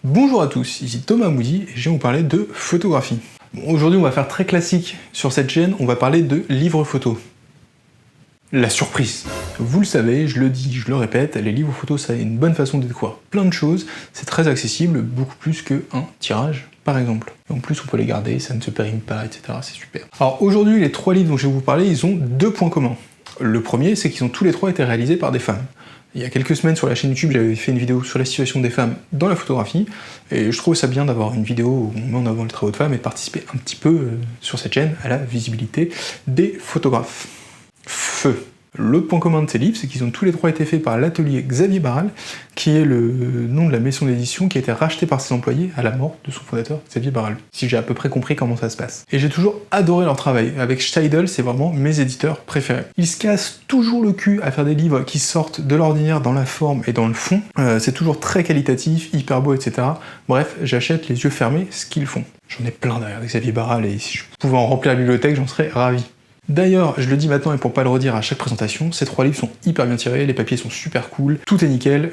Bonjour à tous, ici Thomas Moody et je viens vous parler de photographie. Bon, aujourd'hui on va faire très classique sur cette chaîne, on va parler de livres photos. La surprise. Vous le savez, je le dis, je le répète, les livres photos ça a une bonne façon de découvrir plein de choses, c'est très accessible, beaucoup plus qu'un tirage par exemple. Et en plus on peut les garder, ça ne se périme pas, etc. C'est super. Alors aujourd'hui les trois livres dont je vais vous parler, ils ont deux points communs. Le premier, c'est qu'ils ont tous les trois été réalisés par des femmes. Il y a quelques semaines sur la chaîne YouTube, j'avais fait une vidéo sur la situation des femmes dans la photographie, et je trouve ça bien d'avoir une vidéo où on met en avant les travaux de femmes et de participer un petit peu sur cette chaîne à la visibilité des photographes. Feu. L'autre point commun de ces livres, c'est qu'ils ont tous les trois été faits par l'atelier Xavier Barral, qui est le nom de la maison d'édition qui a été rachetée par ses employés à la mort de son fondateur, Xavier Barral, si j'ai à peu près compris comment ça se passe. Et j'ai toujours adoré leur travail. Avec Steidl, c'est vraiment mes éditeurs préférés. Ils se cassent toujours le cul à faire des livres qui sortent de l'ordinaire dans la forme et dans le fond. C'est toujours très qualitatif, hyper beau, etc. Bref, j'achète les yeux fermés ce qu'ils font. J'en ai plein derrière Xavier Barral, et si je pouvais en remplir la bibliothèque, j'en serais ravi. D'ailleurs, je le dis maintenant et pour pas le redire à chaque présentation, ces trois livres sont hyper bien tirés, les papiers sont super cool, tout est nickel,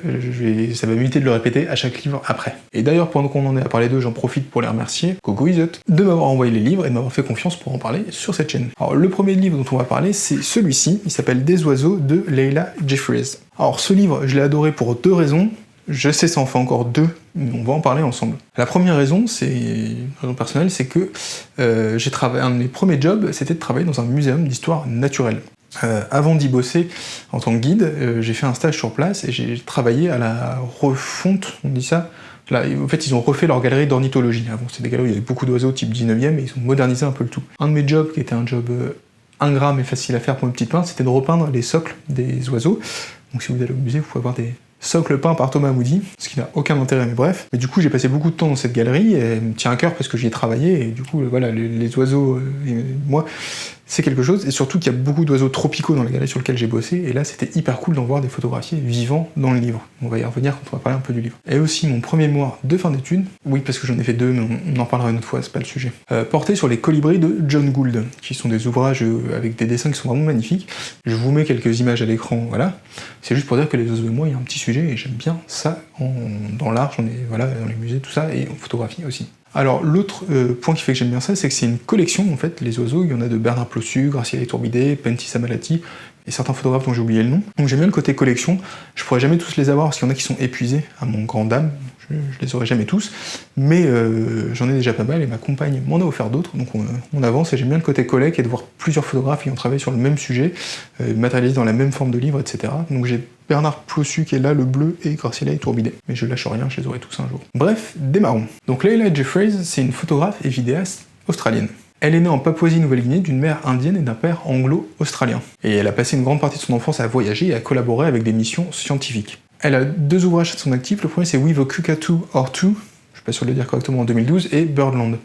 ça va m'éviter de le répéter à chaque livre après. Et d'ailleurs, pendant qu'on en est à parler d'eux, j'en profite pour les remercier, Coco Isot, de m'avoir envoyé les livres et de m'avoir fait confiance pour en parler sur cette chaîne. Alors le premier livre dont on va parler, c'est celui-ci, il s'appelle Des oiseaux de Leila Jeffries. Alors ce livre, je l'ai adoré pour deux raisons. Je sais, ça en fait encore deux, mais on va en parler ensemble. La première raison, c'est une raison personnelle, c'est que un de mes premiers jobs, c'était de travailler dans un muséum d'histoire naturelle. Avant d'y bosser en tant que guide, j'ai fait un stage sur place et j'ai travaillé à la refonte, on dit ça. Là, en fait, ils ont refait leur galerie d'ornithologie. Avant, c'était des galeries où il y avait beaucoup d'oiseaux type 19e, et ils ont modernisé un peu le tout. Un de mes jobs, qui était un job ingrat mais facile à faire pour une petite main, c'était de repeindre les socles des oiseaux. Donc si vous allez au musée, vous pouvez avoir des socle peint par Thomas Moody, ce qui n'a aucun intérêt, mais bref. Mais du coup, j'ai passé beaucoup de temps dans cette galerie, et elle me tient à cœur parce que j'y ai travaillé, et du coup, voilà, les oiseaux, et moi, c'est quelque chose, et surtout qu'il y a beaucoup d'oiseaux tropicaux dans la galerie sur laquelle j'ai bossé, et là, c'était hyper cool d'en voir des photographiés vivants dans le livre. On va y revenir quand on va parler un peu du livre. Et aussi, mon premier mémoire de fin d'études, oui, parce que j'en ai fait deux, mais on en parlera une autre fois, c'est pas le sujet, porté sur les colibris de John Gould, qui sont des ouvrages avec des dessins qui sont vraiment magnifiques. Je vous mets quelques images à l'écran, voilà. C'est juste pour dire que les oiseaux et moi, il y a un petit sujet, et j'aime bien ça dans l'art, voilà, dans les musées, tout ça, et en photographie aussi. Alors l'autre point qui fait que j'aime bien ça, c'est que c'est une collection, en fait, les oiseaux, il y en a de Bernard Plossu, Graciela Iturbide, Pentti Samalati, et certains photographes dont j'ai oublié le nom. Donc j'aime bien le côté collection, je pourrais jamais tous les avoir parce qu'il y en a qui sont épuisés, à mon grand dam, je les aurai jamais tous, mais j'en ai déjà pas mal et ma compagne m'en a offert d'autres, donc on avance, et j'aime bien le côté collecte et de voir plusieurs photographes ayant travaillé sur le même sujet, matérialisés dans la même forme de livre, etc. Donc j'ai Bernard Plossu qui est là, le bleu, et Graciela Iturbide. Mais je lâche rien, je les aurai tous un jour. Bref, démarrons. Donc Leila Jeffries, c'est une photographe et vidéaste australienne. Elle est née en Papouasie-Nouvelle-Guinée d'une mère indienne et d'un père anglo-australien. Et elle a passé une grande partie de son enfance à voyager et à collaborer avec des missions scientifiques. Elle a deux ouvrages à son actif, le premier c'est With a Cockatoo or Two, je suis pas sûr de le dire correctement, en 2012, et Birdland.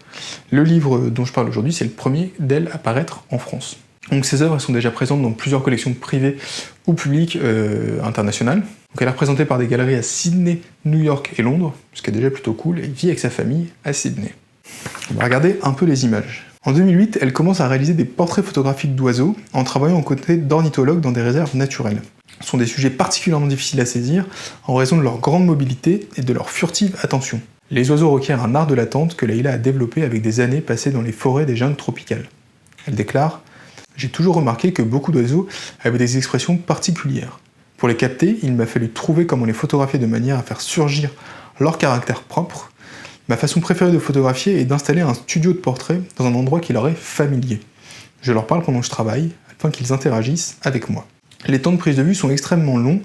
Le livre dont je parle aujourd'hui, c'est le premier d'elle à paraître en France. Donc ces œuvres sont déjà présentes dans plusieurs collections privées ou publiques internationales. Donc elle est représentée par des galeries à Sydney, New York et Londres, ce qui est déjà plutôt cool, et vit avec sa famille à Sydney. On va regarder un peu les images. En 2008, elle commence à réaliser des portraits photographiques d'oiseaux en travaillant aux côtés d'ornithologues dans des réserves naturelles. Ce sont des sujets particulièrement difficiles à saisir en raison de leur grande mobilité et de leur furtive attention. Les oiseaux requièrent un art de l'attente que Leila a développé avec des années passées dans les forêts des jungles tropicales. Elle déclare: « J'ai toujours remarqué que beaucoup d'oiseaux avaient des expressions particulières. Pour les capter, il m'a fallu trouver comment les photographier de manière à faire surgir leur caractère propre. Ma façon préférée de photographier est d'installer un studio de portrait dans un endroit qui leur est familier. Je leur parle pendant que je travaille, afin qu'ils interagissent avec moi. Les temps de prise de vue sont extrêmement longs,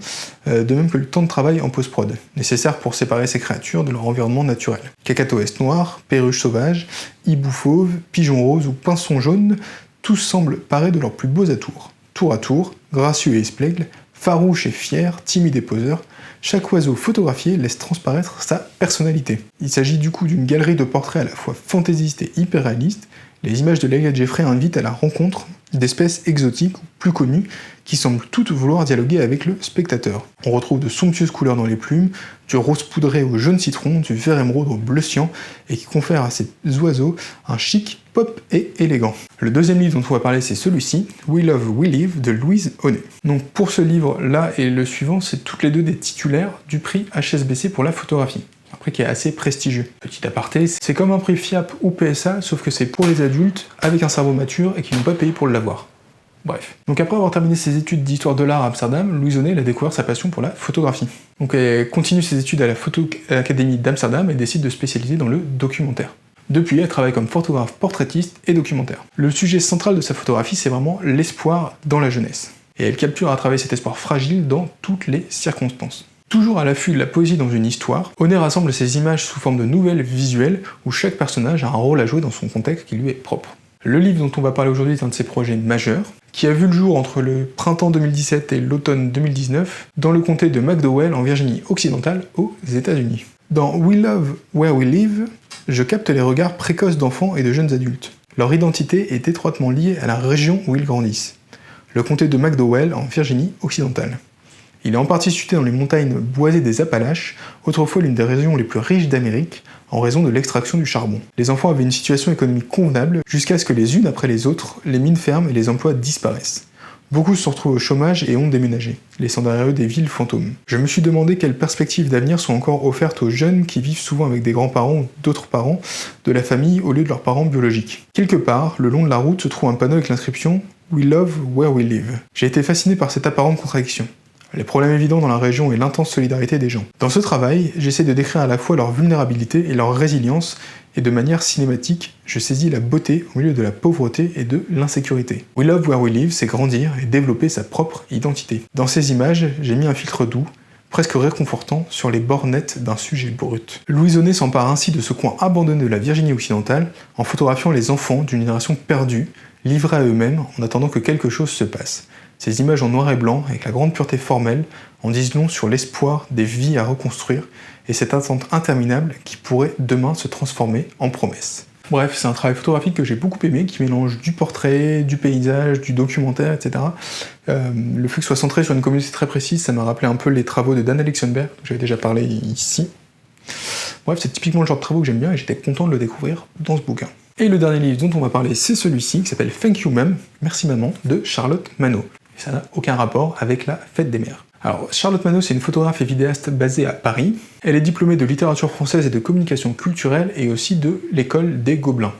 de même que le temps de travail en post-prod, nécessaire pour séparer ces créatures de leur environnement naturel. Cacatoès noir, perruche sauvage, hibou fauve, pigeon rose ou pinson jaune, tous semblent parés de leurs plus beaux atours. Tour à tour, gracieux et esplègles, farouches et fiers, timides et poseurs, chaque oiseau photographié laisse transparaître sa personnalité. Il s'agit du coup d'une galerie de portraits à la fois fantaisistes et hyper réalistes. Les images de Leila Jeffries invitent à la rencontre d'espèces exotiques ou plus connues qui semblent toutes vouloir dialoguer avec le spectateur. On retrouve de somptueuses couleurs dans les plumes, du rose poudré au jaune citron, du vert émeraude au bleu cyan, et qui confère à ces oiseaux un chic pop et élégant. Le deuxième livre dont on va parler, c'est celui-ci, We Love, We Live, de Louise Honnet. Donc pour ce livre-là et le suivant, c'est toutes les deux des titulaires du prix HSBC pour la photographie. prix qui est assez prestigieux. Petit aparté, c'est comme un prix FIAP ou PSA, sauf que c'est pour les adultes avec un cerveau mature et qui n'ont pas payé pour l'avoir. Bref. Donc après avoir terminé ses études d'histoire de l'art à Amsterdam, Louise Onnet a découvert sa passion pour la photographie. Donc elle continue ses études à l'Académie d'Amsterdam et décide de se spécialiser dans le documentaire. Depuis, elle travaille comme photographe portraitiste et documentaire. Le sujet central de sa photographie, c'est vraiment l'espoir dans la jeunesse. Et elle capture à travers cet espoir fragile dans toutes les circonstances. Toujours à l'affût de la poésie dans une histoire, Onnet rassemble ses images sous forme de nouvelles visuelles où chaque personnage a un rôle à jouer dans son contexte qui lui est propre. Le livre dont on va parler aujourd'hui est un de ses projets majeurs, qui a vu le jour entre le printemps 2017 et l'automne 2019, dans le comté de McDowell en Virginie occidentale, aux États-Unis. Dans We Love Where We Live, je capte les regards précoces d'enfants et de jeunes adultes. Leur identité est étroitement liée à la région où ils grandissent, le comté de McDowell en Virginie occidentale. Il est en partie situé dans les montagnes boisées des Appalaches, autrefois l'une des régions les plus riches d'Amérique, en raison de l'extraction du charbon. Les enfants avaient une situation économique convenable, jusqu'à ce que les unes après les autres, les mines ferment et les emplois disparaissent. Beaucoup se retrouvent au chômage et ont déménagé, laissant derrière eux des villes fantômes. Je me suis demandé quelles perspectives d'avenir sont encore offertes aux jeunes qui vivent souvent avec des grands-parents ou d'autres parents de la famille au lieu de leurs parents biologiques. Quelque part, le long de la route se trouve un panneau avec l'inscription « We love where we live ». J'ai été fasciné par cette apparente contradiction. Les problèmes évidents dans la région et l'intense solidarité des gens. Dans ce travail, j'essaie de décrire à la fois leur vulnérabilité et leur résilience, et de manière cinématique, je saisis la beauté au milieu de la pauvreté et de l'insécurité. We Love Where We Live, c'est grandir et développer sa propre identité. Dans ces images, j'ai mis un filtre doux, presque réconfortant, sur les bords nets d'un sujet brut. Louise Onnet s'empare ainsi de ce coin abandonné de la Virginie occidentale, en photographiant les enfants d'une génération perdue, livrés à eux-mêmes en attendant que quelque chose se passe. Ces images en noir et blanc, avec la grande pureté formelle, en disent long sur l'espoir des vies à reconstruire et cette attente interminable qui pourrait demain se transformer en promesse. Bref, c'est un travail photographique que j'ai beaucoup aimé, qui mélange du portrait, du paysage, du documentaire, etc. Le fait que ce soit centré sur une communauté très précise, ça m'a rappelé un peu les travaux de Dan Alexenberg, dont j'avais déjà parlé ici. Bref, c'est typiquement le genre de travaux que j'aime bien et j'étais content de le découvrir dans ce bouquin. Et le dernier livre dont on va parler, c'est celui-ci, qui s'appelle Thank You Mum, Merci Maman, de Charlotte Manno. Et ça n'a aucun rapport avec la fête des mères. Alors, Charlotte Manno, c'est une photographe et vidéaste basée à Paris. Elle est diplômée de littérature française et de communication culturelle et aussi de l'école des Gobelins.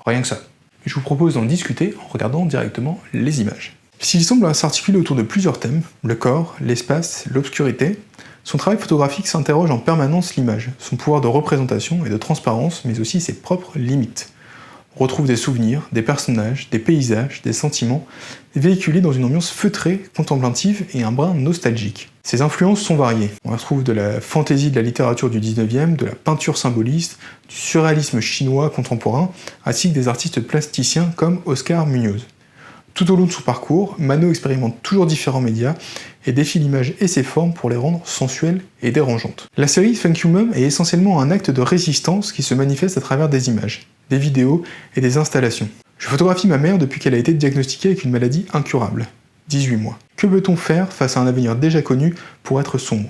Rien que ça. Et je vous propose d'en discuter en regardant directement les images. S'il semble s'articuler autour de plusieurs thèmes, le corps, l'espace, l'obscurité, son travail photographique s'interroge en permanence l'image, son pouvoir de représentation et de transparence, mais aussi ses propres limites. On retrouve des souvenirs, des personnages, des paysages, des sentiments, véhiculés dans une ambiance feutrée, contemplative et un brin nostalgique. Ces influences sont variées. On retrouve de la fantaisie de la littérature du 19e, de la peinture symboliste, du surréalisme chinois contemporain, ainsi que des artistes plasticiens comme Oscar Munoz. Tout au long de son parcours, Manno expérimente toujours différents médias et défie l'image et ses formes pour les rendre sensuelles et dérangeantes. La série Thank You Mum est essentiellement un acte de résistance qui se manifeste à travers des images, des vidéos et des installations. Je photographie ma mère depuis qu'elle a été diagnostiquée avec une maladie incurable. 18 mois. Que peut-on faire face à un avenir déjà connu pour être sombre?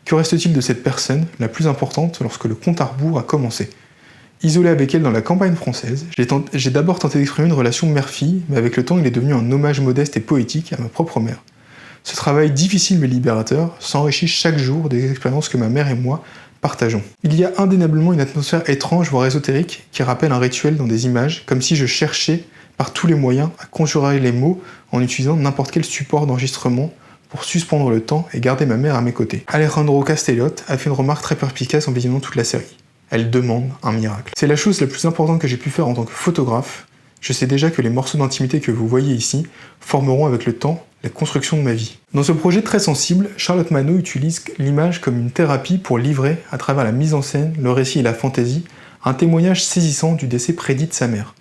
Que reste-t-il de cette personne, la plus importante, lorsque le compte à rebours a commencé? Isolé avec elle dans la campagne française, j'ai d'abord tenté d'exprimer une relation mère-fille, mais avec le temps il est devenu un hommage modeste et poétique à ma propre mère. Ce travail difficile mais libérateur s'enrichit chaque jour des expériences que ma mère et moi partageons. Il y a indéniablement une atmosphère étrange, voire ésotérique, qui rappelle un rituel dans des images, comme si je cherchais par tous les moyens à conjurer les mots en utilisant n'importe quel support d'enregistrement pour suspendre le temps et garder ma mère à mes côtés. Alejandro Castellot a fait une remarque très perspicace en visionnant toute la série. Elle demande un miracle. C'est la chose la plus importante que j'ai pu faire en tant que photographe. Je sais déjà que les morceaux d'intimité que vous voyez ici formeront avec le temps la construction de ma vie. Dans ce projet très sensible, Charlotte Manno utilise l'image comme une thérapie pour livrer, à travers la mise en scène, le récit et la fantaisie, un témoignage saisissant du décès prédit de sa mère.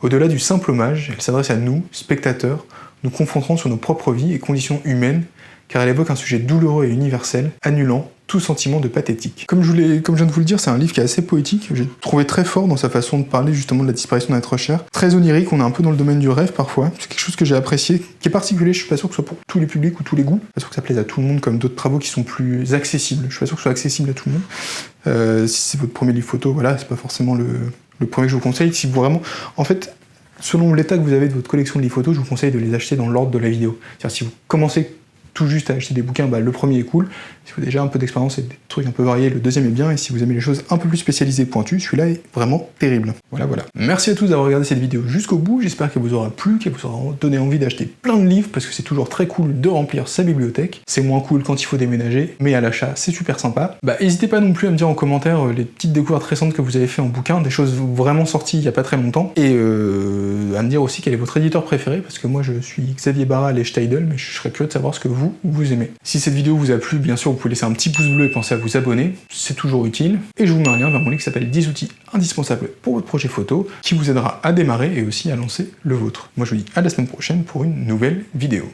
Au-delà du simple hommage, elle s'adresse à nous, spectateurs, nous confrontant sur nos propres vies et conditions humaines, car elle évoque un sujet douloureux et universel, annulant tout sentiment de pathétique. Comme je viens de vous le dire, c'est un livre qui est assez poétique, j'ai trouvé très fort dans sa façon de parler justement de la disparition d'un être cher. Très onirique, on est un peu dans le domaine du rêve parfois, c'est quelque chose que j'ai apprécié, qui est particulier, je suis pas sûr que ce soit pour tous les publics ou tous les goûts, je suis pas sûr que ça plaise à tout le monde comme d'autres travaux qui sont plus accessibles, je suis pas sûr que ce soit accessible à tout le monde. Si c'est votre premier livre photo, voilà, c'est pas forcément le premier que je vous conseille, si vous vraiment... En fait, selon l'état que vous avez de votre collection de livres photos, je vous conseille de les acheter dans l'ordre de la vidéo. C'est-à-dire si vous commencez tout juste à acheter des bouquins, le premier est cool. Si vous avez déjà un peu d'expérience et des trucs un peu variés, le deuxième est bien, et si vous aimez les choses un peu plus spécialisées et pointues, celui-là est vraiment terrible. Voilà. Merci à tous d'avoir regardé cette vidéo jusqu'au bout, j'espère qu'elle vous aura plu, qu'elle vous aura donné envie d'acheter plein de livres, parce que c'est toujours très cool de remplir sa bibliothèque. C'est moins cool quand il faut déménager, mais à l'achat, c'est super sympa. N'hésitez pas non plus à me dire en commentaire les petites découvertes récentes que vous avez fait en bouquin, des choses vraiment sorties il y a pas très longtemps, et à me dire aussi quel est votre éditeur préféré, parce que moi je suis Xavier Barral et Steidl, mais je serais curieux de savoir ce que vous aimez. Si cette vidéo vous a plu, bien sûr, vous pouvez laisser un petit pouce bleu et penser à vous abonner, c'est toujours utile. Et je vous mets un lien vers mon livre qui s'appelle 10 outils indispensables pour votre projet photo, qui vous aidera à démarrer et aussi à lancer le vôtre. Moi je vous dis à la semaine prochaine pour une nouvelle vidéo.